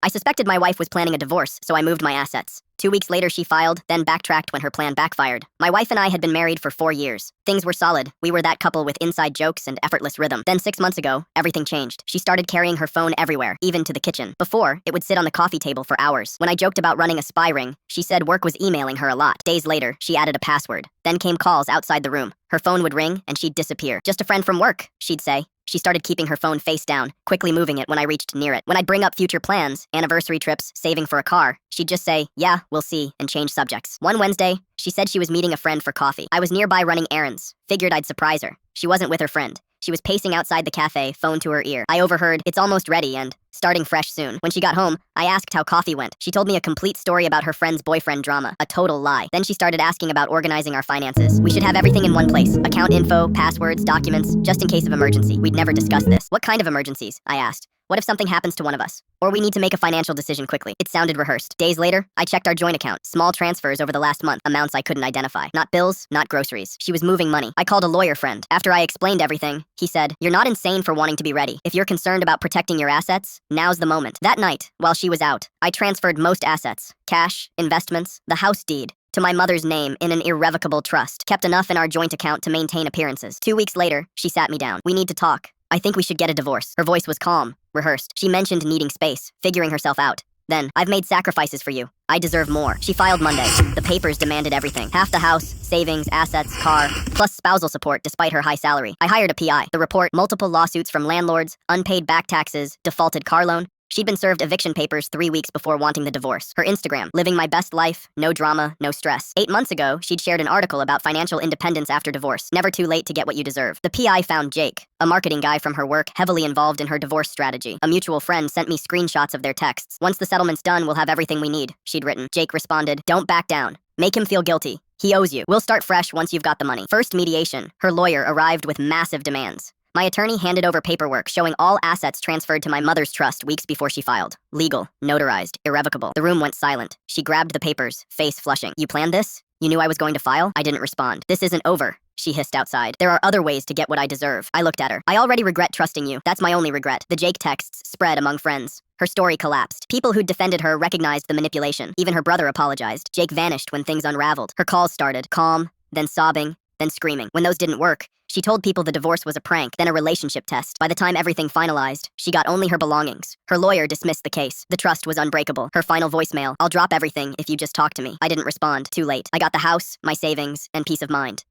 I suspected my wife was planning a divorce, so I moved my assets. 2 weeks later, she filed, then backtracked when her plan backfired. My wife and I had been married for 4 years. Things were solid. We were that couple with inside jokes and effortless rhythm. Then 6 months ago, everything changed. She started carrying her phone everywhere, even to the kitchen. Before, it would sit on the coffee table for hours. When I joked about running a spy ring, she said work was emailing her a lot. Days later, she added a password. Then came calls outside the room. Her phone would ring, and she'd disappear. "Just a friend from work," she'd say. She started keeping her phone face down, quickly moving it when I reached near it. When I'd bring up future plans, anniversary trips, saving for a car, she'd just say, "Yeah, we'll see," and change subjects. One Wednesday, she said she was meeting a friend for coffee. I was nearby running errands. Figured I'd surprise her. She wasn't with her friend. She was pacing outside the cafe, phone to her ear. I overheard, "It's almost ready," and starting fresh soon. When she got home, I asked how coffee went. She told me a complete story about her friend's boyfriend drama, a total lie. Then she started asking about organizing our finances. We should have everything in one place. Account info, passwords, documents, just in case of emergency. We'd never discussed this. "What kind of emergencies?" I asked. "What if something happens to one of us? Or we need to make a financial decision quickly?" It sounded rehearsed. Days later, I checked our joint account. Small transfers over the last month, amounts I couldn't identify. Not bills, not groceries. She was moving money. I called a lawyer friend. After I explained everything, he said, "You're not insane for wanting to be ready. If you're concerned about protecting your assets, now's the moment." That night, while she was out, I transferred most assets, cash, investments, the house deed, to my mother's name in an irrevocable trust. Kept enough in our joint account to maintain appearances. 2 weeks later, she sat me down. "We need to talk. I think we should get a divorce." Her voice was calm, rehearsed. She mentioned needing space, figuring herself out. Then, "I've made sacrifices for you. I deserve more." She filed Monday. The papers demanded everything. Half the house, savings, assets, car, plus spousal support despite her high salary. I hired a PI. The report, multiple lawsuits from landlords, unpaid back taxes, defaulted car loan. She'd been served eviction papers 3 weeks before wanting the divorce. Her Instagram, "Living my best life, no drama, no stress." 8 months ago, she'd shared an article about financial independence after divorce. Never too late to get what you deserve. The PI found Jake, a marketing guy from her work, heavily involved in her divorce strategy. A mutual friend sent me screenshots of their texts. "Once the settlement's done, we'll have everything we need," she'd written. Jake responded, "Don't back down. Make him feel guilty. He owes you. We'll start fresh once you've got the money." First mediation, her lawyer arrived with massive demands. My attorney handed over paperwork showing all assets transferred to my mother's trust weeks before she filed. Legal, notarized, irrevocable. The room went silent. She grabbed the papers, face flushing. "You planned this? You knew I was going to file?" I didn't respond. "This isn't over," she hissed outside. "There are other ways to get what I deserve." I looked at her. "I already regret trusting you. That's my only regret." The Jake texts spread among friends. Her story collapsed. People who'd defended her recognized the manipulation. Even her brother apologized. Jake vanished when things unraveled. Her calls started, calm, then sobbing, then screaming. When those didn't work, she told people the divorce was a prank, then a relationship test. By the time everything finalized, she got only her belongings. Her lawyer dismissed the case. The trust was unbreakable. Her final voicemail, "I'll drop everything if you just talk to me." I didn't respond. Too late. I got the house, my savings, and peace of mind.